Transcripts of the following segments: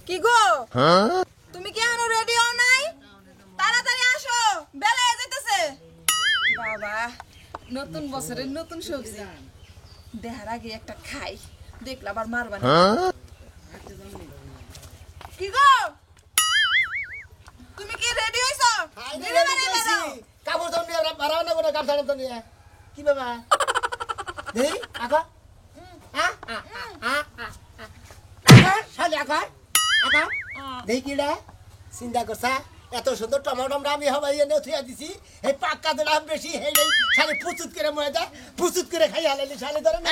কি গো তুমি কি এখনো রেডি হও নাই? তাড়াতাড়ি আসো, বেলা হয়ে যাইতেছে। বাবা, নতুন বছরের নতুন সবজি দেখার আগে একটা খাই, দেখলা আবার মারবা না। কি গো তুমি কি রেডি হইছো? কাপড় তো নিয়ে বাড়াও না করে গামছা তো নিয়ে কি বাবা দেই আগা শালি আগা আগা দেই কিডা চিন্তা করছা এত সুন্দর টমেটো আমি হবাই এনে থুয়া দিছি এই পাক্কা দাম বেশি হেই শালি পুচুত করে ময়দা পুচুত করে খাই হালালি শালি ধরে না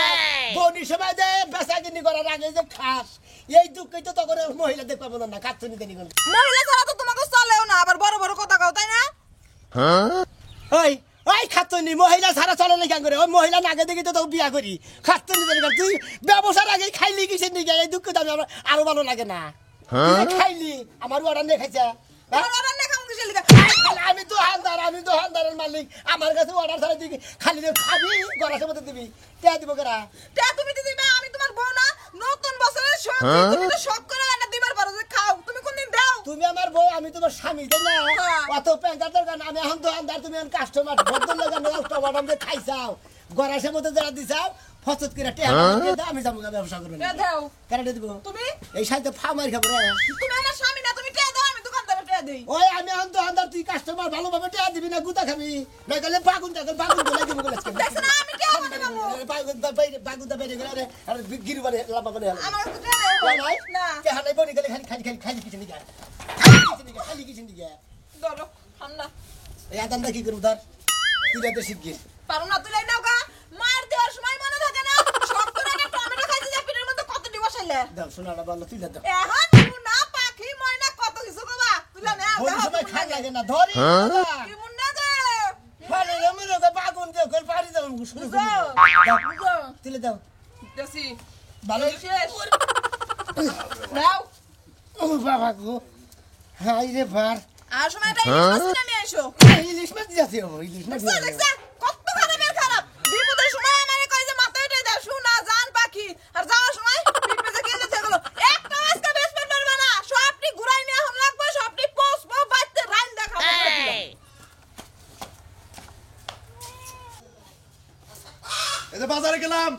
বনি সময় দে বেচাকিনি করার আগে যে খাস এই দুঃখই তো তখন মহিলা দেখ পাবো না কাচ্চনি দেনি কোন মহিলা ছাড়া তো তোমাকে চলেও না, আবার বড় বড় কথা কও তাই না? ওই ওই খাচ্চনি মহিলা ছাড়া চলে না কেন করে ওই মহিলা নাগে দেখি তো তোকে বিয়া করি খাচ্চনি দেনি তুই ব্যবসার আগে খাইলি কিসের নিকে এই দুঃখ তো আমি আরো ভালো লাগে না খাইলি আমার অর্ডার নিয়ে খাইছে আমি তো হান্দারের মালিক আমার কাছে অর্ডার ছাড়া দিবি খালি খাবি গলার মধ্যে দিবি কে দিব কেরা তুমি দিবা, আমি তোমার বউ না? নতুন বছরের সবজি তুমি তো শখ করে না দিবার পারো যে খাও, তুমি কোনদিন দাও? তুমি আমার বউ আমি তোমার স্বামী তাই না অত প্যান্টার দরকার আমি এখন তো হান্দার তুমি কাস্টমার ভদ্র লাগান টমাটো দিয়ে খাইছাও গলার মধ্যে যারা দিছাও ফসত করে আমি যাবো ব্যবসা করবো কেন দিব তুমি এই সাইতে ফামার খাবো রে তুমি আমার স্বামী না, তুমি টেয়া দাও, আমি দোকানদারে টেয়া দেই। ওই আমি আনতো আন্দার তুই কাস্টমার ভালোভাবে টেয়া দিবি না গুতা খাবি না গেলে বাগুন দলাই দিব বলে দেখছ না আমি টেয়া মানে বাবু বাগুন দা বাইরে গেলে আর গিরু বারে লাম্বা বারে আমার তো টেয়া দেই না কে হালাই বনি গেলে খালি কিছু নিগা খালি কিছু নিগা ধরো হামনা এই আদানটা কি করব তার তুই রাতে শিখগির পারো না তুই লাই নাও গা মার দেওয়ার সময় মনে থাকে না সব করে একটা টমেটো খাইতে যা পিঠের মধ্যে কত দি বসাইলে দাও শোনাটা বল তুই দাও এখন না পাখি ময়না কত কিছু কবা তুইলা না বল সময় খাই লাগে না ধরি কি মুন্না দে ফালে রমে তো বাগুন দে কল পারি দাও শুরু দাও তুই দাও দেসি ভালো শেষ নাও ও বাবা গো হাই রে ভার আর সময়টা ইলিশ মাছ নিয়ে এসো ইলিশ মাছ দিয়েছে ও ইলিশ মাছ দেখছ কত খারাপ বিপদের সময় আমারে কই যে মাথায় উঠে দাও শোনা জান পাখি আর যাওয়ার সময় পিপে যে কেঁদে থাকলো একটা আজকে বেশ পারবে না সবটি ঘুরাই নিয়ে হন লাগবে সবটি পোষবো বাইতে রাইন দেখাবো এই যে বাজারে গেলাম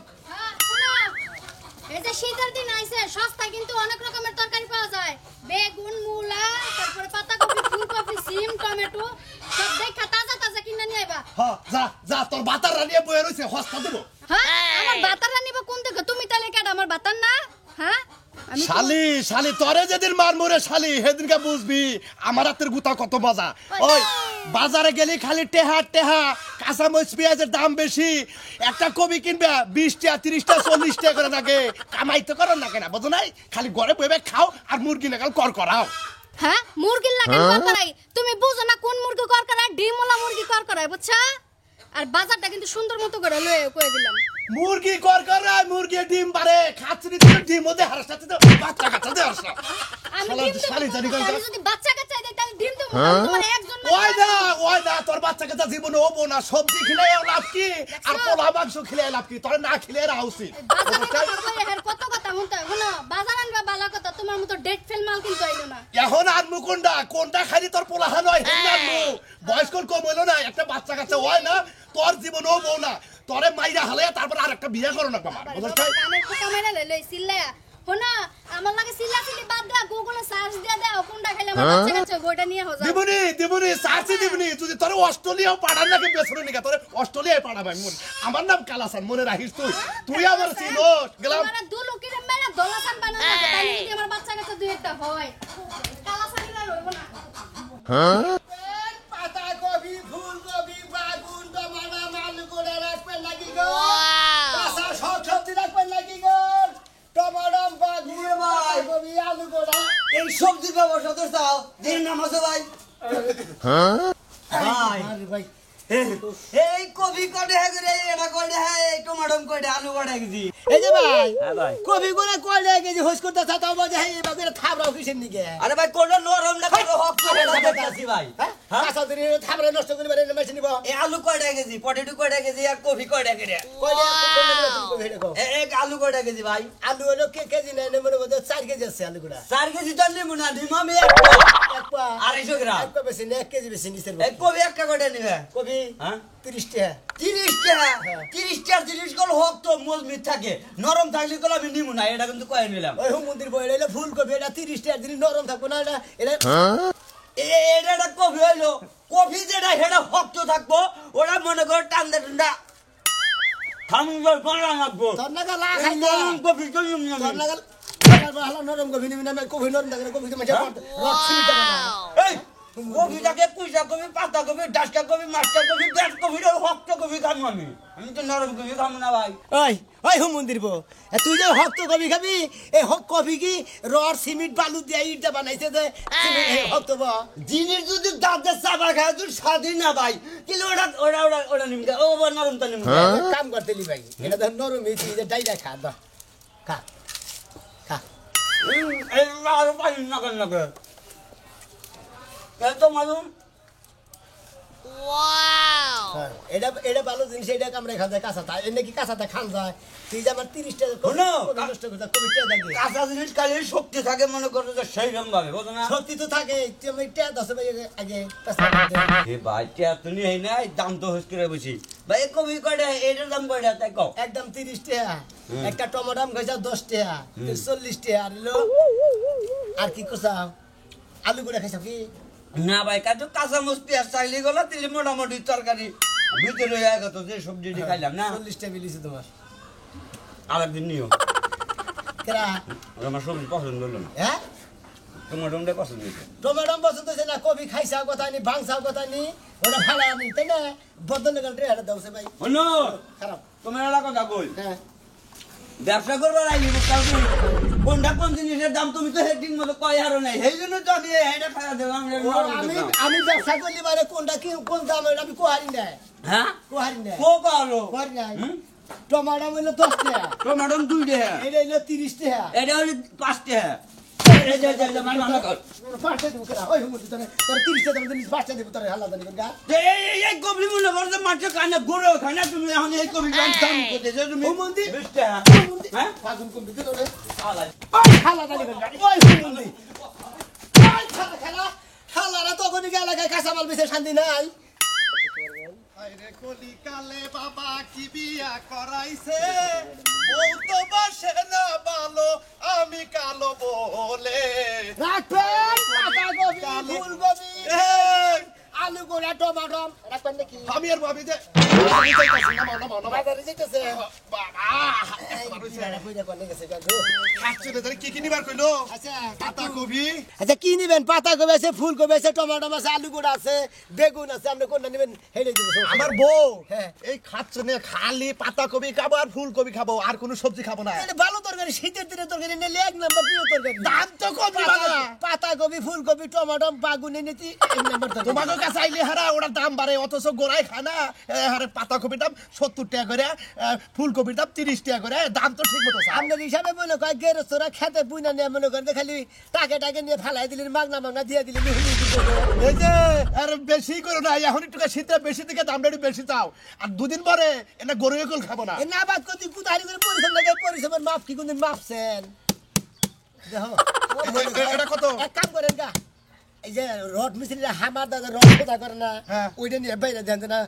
এই যে শীতের দিন আইছে সস্তা কিন্তু অনেক রকমের তরকারি পাওয়া যায় বেগুন মূলা তারপরে পাতাকপি ফুলকপি সিম টমেটো সব দেখা তাজা তাজা কিনে নিয়ে আইবা হ্যাঁ যা যা তোর বাতার রানিয়ে বয়ে রইছে হস্তা দেব হ্যাঁ আমার বাতার নিব কোন থেকে তুমি তাহলে কেডা আমার বাতার না হ্যাঁ শালি শালি তোরে যেদিন মার মরে শালি সেদিনকে বুঝবি আমার হাতের গুতা কত মজা ওই বাজারে গেলি খালি টেহা টেহা কাঁচামরিচ পেঁয়াজের দাম বেশি একটা কবি কিনবে 20 টাকা 30 টাকা 40 টাকা করে থাকে কামাইতে করো না কেন বুঝো নাই খালি ঘরে বইবে খাও আর মুরগি নাকাল কর করাও হ্যাঁ মুরগির লাগান কর করাই তুমি বুঝো না কোন মুরগি কর করাই ডিমওয়ালা মুরগি কর করাই বুঝছো আর বাজারটা কিন্তু সুন্দর মতো করে লয়ে কই দিলাম মুরগি কর করাই মুরগি ডিম পারে খাচ্ছি দিতে ডিম ওদে হারাসাতে তো বাচ্চা কাচ্চা দে হারাসা আমি ডিম শালি জানি কোন আমি যদি বাচ্চা কাচ্চা দেই তাহলে ডিম দেব তোমার একজন ওই দা তোর বাচ্চা কাচ্চা জীবনে হবো না সবজি খেলে লাভ কি আর পোলা মাংস খেলে লাভ কি তোর না খেলে রাখা উচিত কত কথা শুনতে শোনো বাজার আনবা ভালো কথা তোমার মতো ডেট ফেল মাল কিন্তু আইলো না এখন আনমু কোনটা খালি তোর পোলা নয় আনমু বয়স কোন কম হইলো না একটা বাচ্চা কাচ্চা হয় না তোর জীবন হবো না তোরে মাইরা হালে তারপর আর একটা বিয়ে করো না বাবা বুঝছ কানের ফোকা মেরে লই সিল্লায়া শোনো আমার লাগে সিল্লা সিলি বাদ দাও গুগলে সার্চ দিয়া দাও কোনটা খেলে আমার বাচ্চা কাচ্চা গোটা নিয়ে হও যাও দিবনি সার্চ দিবনি যদি তোরে অস্ট্রেলিয়াও পাঠান নাকি বেসরো নিকা তোরে অস্ট্রেলিয়ায় পাঠাবে আমার নাম কালাসান মনে রাখিস তুই আমার চিনোস গেলাম আমার দু লোকের মেরে দলাসান বানানো তাহলে যদি আমার বাচ্চা কাচ্চা দুই একটা হয় কালাসানিরা রইব না পাতাকপি ফুলকপি বাগুন টমেটো আলু করে রাখবেন লাগি গো কাঁচা সবজি রাখবেন লাগি গো টমেটো বাগুন কপি আলু করে এই সবজির ব্যবসা তো চাও দিন নামাজে ভাই ভাই এই কবি কটে করে এটা কটে হ্যাঁ এই টমেটো কটে আলু কটে কেজি এই যে ভাই কপি করে কয়লে কেজি হোস করতে চাও বলে এই বাগের থাবরাও কিসের নিকে আরে ভাই কোনটা নরম না কোনটা হক করে না দেখতাছি ভাই হ্যাঁ হ্যাঁ? কাঁচা দিন থাবরে নষ্ট করে বেরে মেশিন নিব এই আলু কয়টা কেজি পটেটো কয়টা কেজি আর কফি কয়টা কেজি এক আলু কয়টা কেজি ভাই আলু হলো কেজি নাই মনে মধ্যে 4 কেজি আছে আলু গুড়া 4 কেজি তো নিব না ডিম আমি এক পা 250 গ্রাম এক পা বেশি না 1 কেজি বেশি নিছে এই কফি একটা কয়টা নিবে কবি হ্যাঁ 30 টাকা 30 টাকা 30 টাকার জিনিস গুলো হোক তো মজবুত থাকে নরম থাকলে তো আমি নিব না এটা কিন্তু কয়ে নিলাম ওই মন্দির বইলে এলে ফুলকপি এটা 30 টাকা দিন নরম থাকবো না এটা এটা এটা একটা কফি হইলো কফি যেটা সেটা শক্ত থাকবো ওরা মনে করো ঠান্ডা ঠান্ডা ঠান্ডা করা লাগবো তোর নাগা লা খাই না কফি তো নিব না তোর নাগা ভালো নরম কফি নিবি না কফি নরম থাকে কফি তো মাঝে রক ছিড়ি থাকে না এই কফিটাকে কুইজা কফি পাতা কফি ডাস্কা কফি মাস্টার কফি ব্যাট কফি শক্ত কফি খাবো আমি তো নরম কফি খাবো না ভাই ওই ওই হুম মন্দির বো তুই যে হক কফি খাবি এই হক কফি কি রড সিমেন্ট বালু দিয়ে ইটটা বানাইছে যে হক তো বা জিনিস যদি দাঁতের চাপা খায় তুই স্বাধীন না ভাই কিন্তু ওটা নিমকা ও নরমটা নিমকা কাম করতে লি ভাই এটা তো নরম এই যে ডাইরা খা দা খা খা এই আরো পানি না কেন লাগে তো মালুম হ্যাঁ, এটা এটা ভালো জিনিস এটা কামড়ে খাওয়া যায় কাঁচাটা এনে কি কাঁচাটা খান যায় তুই যে আমার 30 টাকা শোনো, নষ্ট করতে কবি টাকা দিয়ে কাঁচা জিনিস খালি শক্তি থাকে মনে করো যে সেই রকম ভাবে বুঝো না শক্তি তো থাকে তুই আমি টাকা 10 ভাই আগে এ ভাই টিয়া তুমি এই নাই দাম তো হস করে বসি ভাই কবি কয়টা এটার দাম কয়টা তাই কও একদম 30 টাকা একটা টমেটো আম খাইছা 10 টাকা 40 টাকা আর লো আর কি কইছাও আলু গুড়া খাইছাও কি না ভাই কাজু কাঁচা মরিচ পেঁয়াজ চাইলে গেল তাহলে মোটামুটি তরকারি ভিতরে হয়ে গেত যে সবজি খাইলাম না 40 টাকা বিলিছে তোমার আরেকদিন নিও কেরা আমার সবজি পছন্দ হলো না হ্যাঁ তোমার রুমটা পছন্দ হয়েছে টমেটো পছন্দ হচ্ছে না কবি খাইছাও কথা নি ভাঙছাও কথা নি ওটা ফালা আমি তাই না বদল গেল রে হাতে দাওছে ভাই হলো খারাপ তোমার একটা কথা কই হ্যাঁ ব্যবসা করবার আইলি কোনটা কোন জিনিসের দাম তুমি তো হেডিং মতো কয় আরো নাই সেই জন্য তো আমি এটা খাওয়া দেবো আমি আমি ব্যবসা করলি মানে কোনটা কি কোন দাম এটা আমি কোহারি নাই হ্যাঁ কোহারি নাই কো কালো কোহারি নাই টমেটো হইলো 10 টাকা টমেটো 2 টাকা এটা হইলো 30 টাকা এটা হলো 5 টাকা এই যে মানে মানে কর পাঁচটা দিব কেনা ওই হুমুতি তোরে তোর 30 টাকা দাম দিস পাঁচটা দিব তোরে হালা দানি গা এই কবি মনে করো যে মাছ খানা গুঁড়ো খানা তুমি এখন এই কবি দাম করতেছো তুমি হুমুন্দি 20 টাকা হুমুন্দি হ্যাঁ পাগুন কম দিতে তোরে আলাই ওই হালা দানি গা ওই হুমুন্দি ওই খালা খালা হালারা তখনই গেল এলাকায় কাঁচামাল বেচে শান্তি নাই আরে কলিকালে বাবা কি বিয়া করাইছে ও তো বাসে না ভালো আমি কালো বলে রাখবেন পাতা কবি ফুলকপি এই, আলু গোড়া টমেটো রাখবেন নাকি আমি আর ভাবি যে আমি যাইতাছি, নামাও, নামাও, নামাও। বাজারে যেতেছে বাবা কইরা কোনে গেছে গাগো খাচ্ছে রে, তাহলে কি কি নিবার কইলো আচ্ছা পাতা কবি আচ্ছা কি নিবেন পাতা কবি আছে ফুলকপি আছে টমেটো আছে আলু গোড়া আছে বেগুন আছে আপনি কোনটা নিবেন হেলে দিব আমার বউ হ্যাঁ। এই খাচ্ছে না খালি পাতা কবি খাবো আর ফুলকপি খাবো আর কোনো সবজি খাবো না এটা ভালো তরকারি শীতের দিনে তরকারি নিলে এক নাম্বার প্রিয় তরকারি দাম তো কবি পাতা কবি ফুলকপি টমেটো বাগুনে নিতি এক নাম্বার তরকারি তোমাকে কাছে আইলে হারা ওটার দাম বাড়ে অথচ গোড়ায় খায় না হারে পাতা কপির দাম 70 টাকা করে ফুলকপির দাম 30 টাকা করে দাম তো ঠিক মতো চায়। আপনার হিসাবে মনে কয় গেরস্তরা খেতে বুইনা নিয়ে মনে করেন খালি টাকে নিয়ে ফেলাই দিলেন মাগনা দিয়ে দিলেন এই যে আর বেশি করো না এখন একটু শীতে বেশি থেকে দামটা একটু বেশি চাও আর দুদিন পরে এটা গরু এগুলো খাবো না না বাদ করতে কুতারি করে পরিশ্রম লাগে পরিশ্রমের মাপ কি কোনদিন মাপছেন দেখো এটা কত? এক কাম করেন গা এই যে রড মিস্ত্রিরা হামার দাদা রড খোদা করে না হ্যাঁ। ওইটা নিয়ে বাইরে দেন না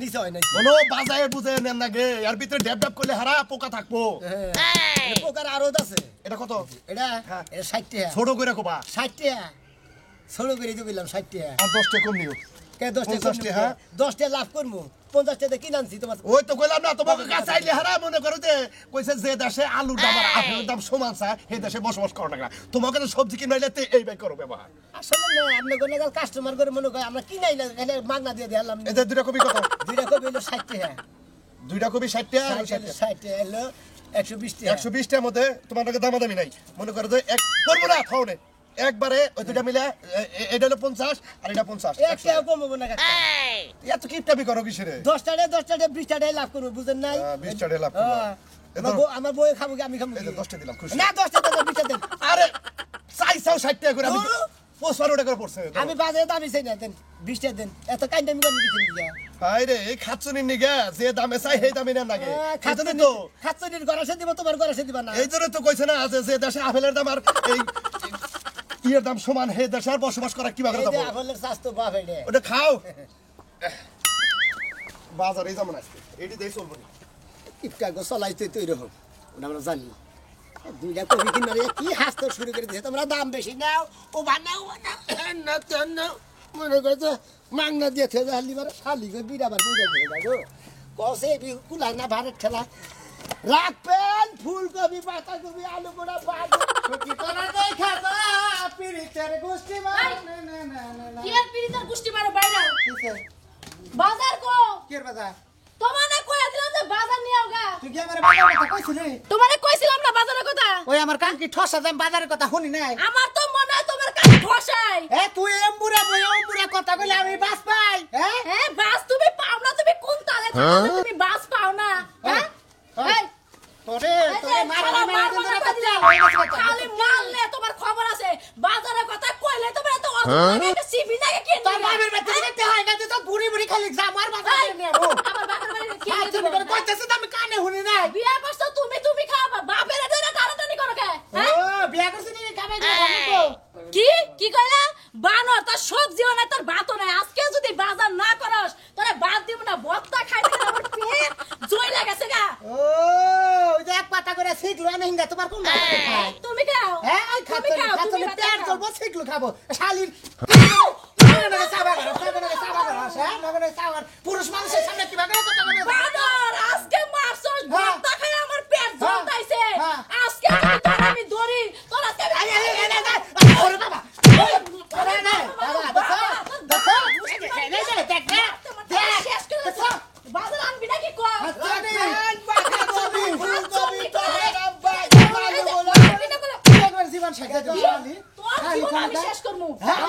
নিচে হয় না কোনো বাজারে বুঝে নেন না গে এর ভিতরে ড্যাব ড্যাব করলে হারা পোকা থাকবো পোকার আরো আছে এটা কত এটা হ্যাঁ। এটা 60 টাকা ছোট করে কোবা 60 টাকা ছোট করে দিলাম 60 টাকা আর 10 টাকা কম নিও কে 10 টাকা 50 টাকা, হ্যাঁ। 10 টাকা লাভ করবো 50 টাকা কিনে আনছি তোমার ওই তো কইলাম না তোমাকে কাছে আইলে হারা মনে করো যে কইছে যে দেশে আলুর দাম আর আপেলের দাম সমান চায় সেই দেশে বসবাস করো না তোমাকে তো সবজি কিনাইলে এই বাই করো ব্যবহার আসলে না আপনি কোন কাস্টমার করে মনে করে আমরা কিনাই না এখানে মাগনা দিয়ে দিলাম এদের দুইটা কবি কত দুইটা কপি হলো 60 টাকা দুইটা কবি 60 টাকা আর 60 টাকা হলো 120 টাকা 120 টার মধ্যে তোমার নাকি দামাদামি নাই মনে করো যে এক করবো না খাওনে একবারে ওই দুইটা মিলে এটা হলো 50 আর এটা 50 এক টাকা কম হবে না কাকা এত কিপটামি করো কিসেরে 10 টাকা 20 টাকা লাভ করবো বুঝেন নাই 20 টাকা লাভ করবো। আমার বই খাবো কি আমি খাবো এই যে 10 টাকা দিলাম খুশি না 10 টাকা 20 টাকা দেন আরে চাইছাও 60 টাকা করে আমি 55 টাকা পড়ছে আমি বাজারে দামি চাই না দেন 20 টাকা দেন এত কাইন্দামি করে দিছেন দিগা হাই রে এই খাচ্ছনি নিগে যে দামে চাই সেই দামে না লাগে খাচ্ছনি তো খাচ্ছনির গরাসে দিব তোমার গরাসে দিবা না এই জন্য তো কইছে না যে দেশে আপেলের দাম আর এই ইয়ের দাম সমান হে দেশে আর বসবাস করা কি বাগা এই দাম যে আপেলের স্বাস্থ্য বাপ এডে ওটা খাও বাজারে যাবো না আজকে এটি দেই চলবো না টিপকা গো চলাইতে তো এরকম ওটা আমরা জানি দুইটা কবি কিনারে কি হাসতে শুরু করে দিয়েছে তোমরা দাম বেশি নাও ও বানাও না না মনে করছো মাংনা দিয়ে থেকে হালি বার খালি গো বিরাবার বুঝা দিয়ে গো কসে বি কুলা না ভারত খেলা রাখবেন ফুলকপি পাতাকপি আলু গোড়া পাত ছুটি করা দেই খাতা পিরিতের গোষ্ঠী মার না না না না কি আর পিরিতার গুষ্টি মারো বাইরে বাজার কো কি বাজা তোমারে কইয়া দিলাম যে বাজার নিয়ে আওগা তুই কি আমার বাজার কথা কইছিলি তোমারে কইছিলাম না বাজারের কথা ওই আমার কান কি ঠসা দাম বাজারের কথা শুনি নাই আমার তো মনে হয় তোমার কাছে ঠসাই এ তুই এমবুরা কথা কইলে আমি বাস পাই হ্যাঁ হ্যাঁ বাস তুমি পাও না তুমি কোন তালে তুমি বাস পাও না হ্যাঁ এই তোরে তোরে মার খালি মারলে তোমার খবর আছে বাজারের কথা কইলে তোমার এত অত সিবি না কি তোর বাবার বাড়ি থেকে হয় না তুই তো বুড়ি বুড়ি খালি জামার বাজারে নিয়ে আবো আমার বাবার বাড়ি কি হ্যাঁ তুমি করে কইতেছ তো আমি কানে শুনি নাই বিয়া করছো তুমি খাবা বাপের ধরে টানাটানি করো কে ও বিয়া করছিস নি কামাই দিও কি কইলা বানর তোর সবজিও নাই তোর ভাতও নাই আজকে যদি বাজার না করস তোরে বাদ দিব না বত্তা খাইতে আমার পেট জয় লাগেছে গা ও ওই যে এক পাতা করে শিখলো আমি হিঙ্গা তোমার কোন তুমি খাও হ্যাঁ তুমি খাও তুমি পেট চলবো শিখলো খাবো শালির পুরুষ মানুষের সামনে কিভাবে কথা বলে বানর আজকে মারছস হ্যাঁ। বত্তা খাই আমার পেট জ্বলতাইছে হ্যাঁ। আজকে যদি তোর আমি ধরি তোর আজকে ওরে বাবা ওরে না বাবা দেখো শেষ করে দাও বাজার আনবি নাকি কো জীবন শেখা শালি আমি শেষ করমু হ্যাঁ।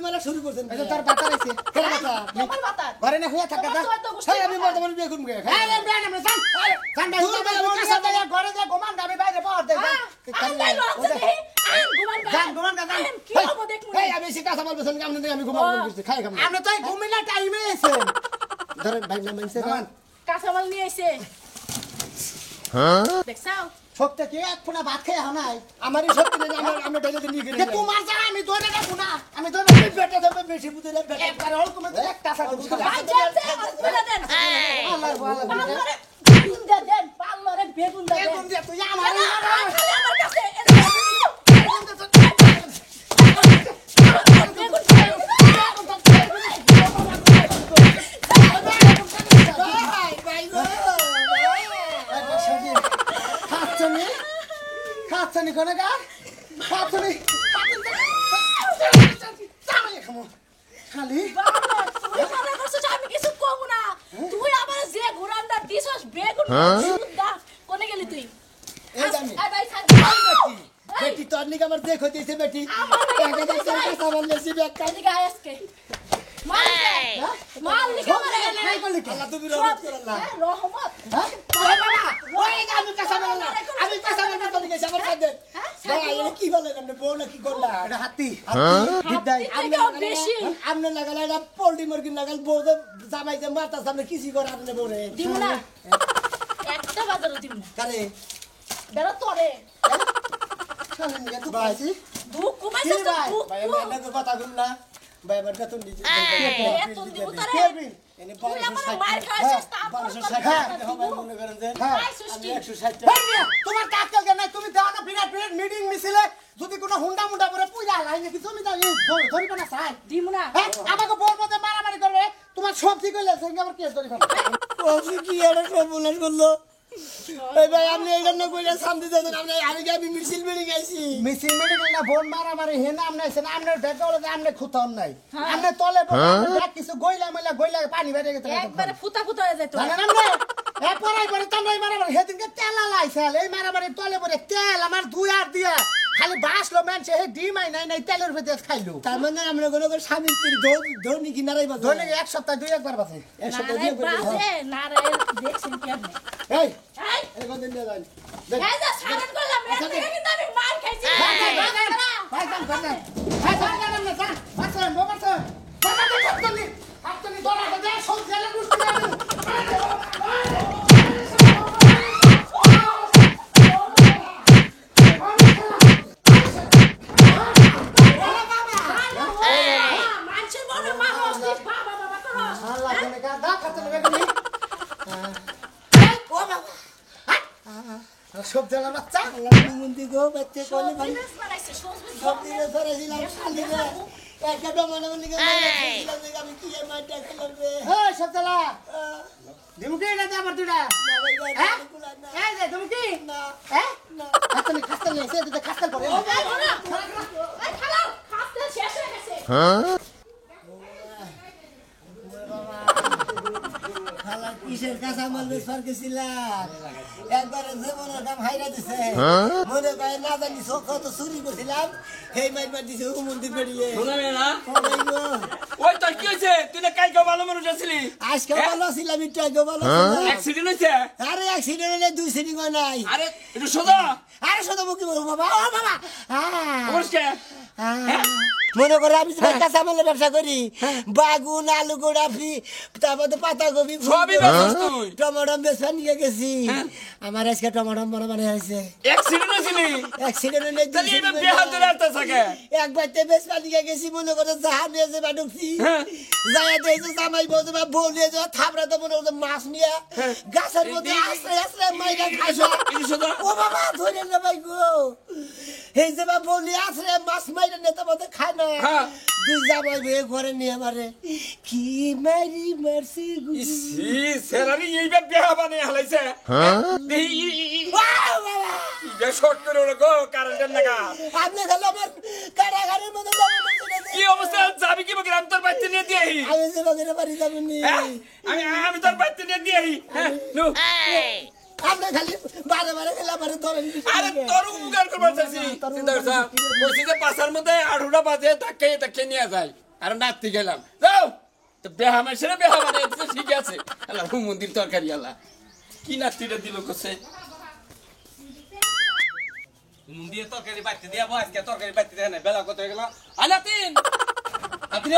বানর শুরু করছেন তার বাতা রয়েছে তোমার বাতার ঘরে না হয়ে থাকে তোমার তো হয়তো গোষ্ঠী আমি বর্তমানে বিয়ে করবো ঘরে যা ঘুমান আমি বাইরে পাওয়ার দেখ আমি সে কাঁচা মাল বেছেন আমি ঘুমাবো খাই খাবো আপনি তো ঘুমিনা টাইমে এসেছেন ধরেন ভাই না মানছে কাঁচামাল নিয়ে এসে দেখছাও সত্যি কি এক ফোনা ভাত খেয়ে হানাই আমারই সত্যি নেই আমি ডেলে দিন নিয়ে গেলাম তোমার জানা আমি দৌড়ে যাবো না আমি দৌড়ে বেটা দেবে বেশি বুঝে না বেটা একবার অল্প মত একটা সাথে ভাই যাচ্ছে বলে দেন আল্লাহ আল্লাহ পাল্লরে বেগুন দেন পাল্লরে বেগুন দেন বেগুন দিয়ে তুই আমার খালি আমার কাছে খাচ্ছনি কোনে গা খাচ্ছনি খালি তুই মনে করছিস আমি কিছু কম না তুই আমার যে ঘোরানটা দিছস বেগুন সুদা কোনে গেলি তুই এই জানি আই ভাই থাক বেটি তোর নিকে আমার দেখ হইতেছে বেটি কথা বললেছি একটা এদিকে আয় আজকে মাল লিখে মারে নাই করলি আল্লাহ তুমি রহমত করে আল্লাহ রহমত ওই বাবা ওই আমি কাঁচা বললাম আমি কাঁচা বললাম তো দিকে আমার সাথে ভাই এটা কি বলে আপনি বউ না কি করলা এটা হাতি বিদায় আপনি লাগালে এটা পোল্ট্রি মুরগি লাগাল বউ জামাই যে মারতা সামনে কিছু করে আপনি বউরে দিমু না একটা বাজারও দিমু না কারে বেরো তোরে চলেন গেতো পাইছি দুঃখ কমাইছিস তো দুঃখ ভাই আমি এনে তো কথা কইল না ভাই আমার বেতন দিছি বেতন দিব তোরে কেবিন এনে তুই আমার 1260 মার খাইছিস তারপর 1260 হবে মনে করেন যে আমি 160 তোমার কাকল কেন তুমি দাও না বিরাট বিরাট মিটিং মিছিলে যদি কোনো হুন্ডা মুন্ডা পরে পূজা লাই নাকি তুমি দাও ধরিব না চাই দিমু না হ্যাঁ আমাকে বলবো যে মারামারি করবে তোমার সব ঠিক হইলে সঙ্গে আমার কেস ধরিব ওসি কি এটা সর্বনাশ করলো এই ভাই আপনি এই জন্য কইরা শান্তি দেন আপনি আমি মিছিল মেরে গেছি মিছিল মেরে গেল না বোন মারামারি হে না আপনি আছেন আপনার বেকালে আপনি খুতান নাই আপনি তলে ব্যাগ কিছু গইলা মইলা গইলা পানি বেরিয়ে গেছে একবারে ফুটা ফুটা হয়ে যায় তো জানেন আপনি এ পরাই পরে তাই মারামারি হেদিনকে তেল লাইছাল এই মারামারি তলে পরে তেল আমার দুই আর দিয়া খালি বাসলো মানুষে হে ডিমাই নাই তেলের ভেতর খাইলো তার মানে আমরা কোনো স্বামী স্ত্রী ধরনি কি নারাই বাজে ধরনি এক সপ্তাহ দুই একবার বাজে এক সপ্তাহ দুই একবার বাজে না রে দেখছেন কি আপনি এই এই এই কোন দিন যান এই যা সারান করলাম সাথে কিন্তু আমি মার খাইছি ভাই কাম করেন ভাই কাম না স্যার মারছেন মারছেন সাথে হাতনি দড়া দে সব জেলে বুঝতে মানুষের মনে মা হস্তি বাবা বাবা করো আল্লাহ কেন কা দা খাতে নেবে তুমি ও বাবা সব জেলা বাচ্চা আল্লাহ মুন্দি গো বাচ্চা কোলে ভাই বানাইছে সবজি সব দিনে ধরে দিলাম শালি রে একটা ডমনে মনে গেল আমি কি এর মাইটা খেলাম রে ওই সব জেলা দিমুকে না দে আমার দুটা হ্যাঁ এই যে দিমুকে না হ্যাঁ না খাতে নে সে তো খাতে করে এই খালাও খাতে শেষ হয়ে গেছে খালা কিসের কাঁচা মাল বেচবার গেছিলাম একবারে জীবনের দাম হাইরা দিছে মনে করে না জানি কত চুরি করছিলাম সেই মাইবার দিছে ও মন্দির বেরিয়ে শোনাবে না ওই তোর কি হয়েছে তুই না কালকে ভালো মানুষ আছিলি আজকে ভালো ছিলাম একটু আগে ভালো ছিলাম অ্যাক্সিডেন্ট হয়েছে আরে অ্যাক্সিডেন্ট হলে 2 সিটিং নাই আরে একটু সোজা আরে শুধু মুখে বলবো বাবা ও বাবা বসকে মনে করো আমি যে কাঁচা মালের ব্যবসা করি বাগুন আলু গোড়াফি তারপরে পাতাকপি সবই বেচছিস তুই? টমেটো বেচা নিয়ে গেছি আমার আজকে টমেটো বানাবানি হয়েছে অ্যাক্সিডেন্ট হয়েছিলি অ্যাক্সিডেন্ট হলে তাহলে এবার বিহার ধরে আসতে থাকে একবার তে বেচবা নিয়ে গেছি মনে করো জাহাজ নিয়ে যে ঢুকছি যাইয়া দেখছি জামাই বলছে বা বউ নিয়ে যাওয়া থাবড়া তো মনে করছে মাছ নিয়ে গাছের মধ্যে আশ্রয় আশ্রয় মাইরা খাইছে একটু সোজা ও বাবা ধরে না ভাই গো এই যে বা বলি আশ্রয় মাছ মাইরা নেতা মধ্যে খায় না হ্যাঁ। দুই জামাই বিয়ে করে নিয়ে মারে কি মারি মারছি ইসি সেরানি এইবার বিহা বানিয়ে হালাইছে বাবা ইটা শর্ট করে ওরা গো কারেন্টের নাকা আপনি খালি আমার কারাগারের মধ্যে যাবো কি অবস্থা যাবি কি বকরে আমি তোর বাচ্চা নিয়ে দিয়ে আহি আমি যে বাগের বাড়ি যাবেন নি আমি তোর বাচ্চা নিয়ে দিয়ে আহি নু আপনি খালি বারে বারে খেলে আমার ধরেন আরে তোর উপকার করবার চাইছি চিন্তা করছা বলছি যে পাশার মধ্যে 8টা বাজে তাকে নিয়ে যায় আর নাতি গেলাম যাও তো বেহা মাসের বেহা মানে ঠিক আছে আল্লাহ মন্দির তরকারি আল্লাহ কি নাতিটা দিল কসে মন্দির তরকারি বাইতে দিয়া আজকে তরকারি বাইতে দেয় না বেলা কত হয়ে গেল আলাতিন আপনি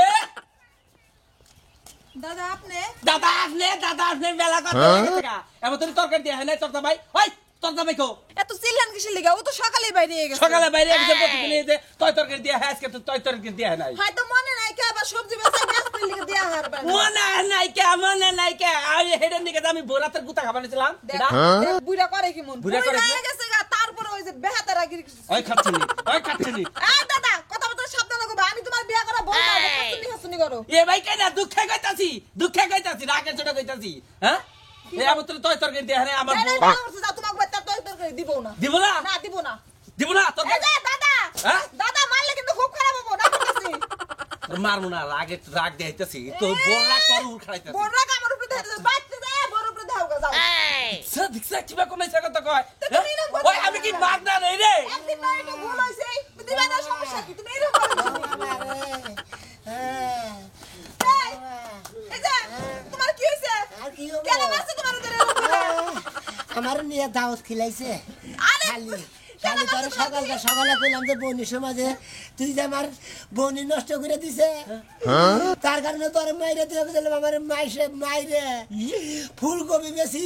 দাদা আপনি দাদা আপনি বেলা কত হয়ে গেছে এবার তুমি তরকারি দিয়া হয় না তোর ভাই ওই তোর ভাই কো এত চিল্লান কিসের লিগা ও তো সকালে বাইরে গেছে সকালে বাইরে গেছে বসে নিয়ে যে তরকারি দিয়া হয় আজকে তো তরকারি দিয়া হয় নাই হয়তো মনে নাই কে আবার সবজি বেচা গ্যাস পেলে লিগা দিয়া হারবা মনে নাই কে আমি হেডের দিকে আমি বোরাতের গুতা খাবার নিছিলাম এটা বুড়া করে কি মন বুড়া করে কি? গেছে গা তারপরে ওই যে বেহাতারা গিরি ওই খাচ্ছিনি দাদা কথা বলতে শব্দ না করবা আমি তোমার বিয়া করা বল না তুমি হাসুনি করো এ ভাই কেন দুঃখে কইতাছি রাগে ছোট কইতাছি হ্যাঁ এ আবার তোর তরকারি দিয়া হয় আমার এই বউ যা তোমাকে বাচ্চা তরকারি দিব না দিব না না দিব না দিব না এই তরকারি যে দাদা হ্যাঁ? দাদা মারলে কিন্তু খুব খারাপ হবে না বলতেছি মারমু না রাগ দেখাইতাছি তো বড় রাগ তোর উপর খাইতাছি বড় কামর উপরে ধরে বাচ্চা যায় বড় উপরে দাও গা যাও দেখছা কিবা কোন ইচ্ছা কথা কয় তো তুমি এরকম কথা ওই আমি কি বাদ না নেই রে একদিন না একটু ভুল হইছে দিবা না সমস্যা কি তুমি এরকম করো এই যে তোমার কি হইছে আর কি হবে? কেন মারছে তোমার ধরে এরকম করে? আমার নিয়ে দাওয়াত খিলাইছে আরে খালি কেন খালি তোর মারছে সকালে কইলাম যে বনি সমাজে তুই যে আমার বনি নষ্ট করে দিছে তার কারণে তোর মাইরে দিয়ে গেছিলাম আমার মাইরে ফুলকপি বেশি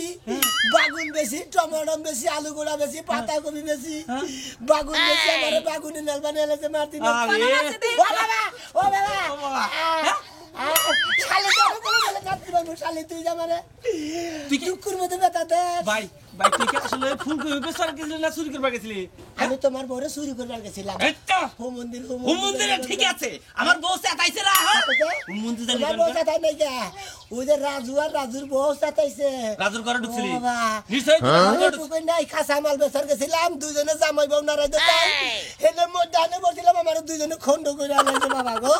বাগুন বেশি টমেটো বেশি আলু গোড়া বেশি পাতা কপি বেশি বাগুন বেশি আমার বাগুনি নাল বানিয়ে এলেছে মারতি ও বাবা ও বাবা শালি তো কোনো বলে যাচ্ছি বাবু শালি তুই যা মানে তুই কুকুর মধ্যে বেতা দে ভাই তুই কি আসলে ফুল কই বেচার গেছিলি না চুরি করবা গেছিলি আমি তোমার বড় চুরি করবার গেছিলাম এটা ও মন্দির মন্দিরে ঠিক আছে আমার বউ সাতাইছে না মন্দির জানি তোমার বউ সাথে নাই কে ওই যে রাজু আর রাজুর বউ সাথেছে রাজুর ঘরে ঢুকছিলি বাবা নিশ্চয় তুই নাই খাসা মাল বেচার গেছিলাম দুজনে জামাই বউ নারাই দিতাম এর মধ্যে আনে বলছিলাম আমার দুজনে খন্ড করে আনছে বাবা গো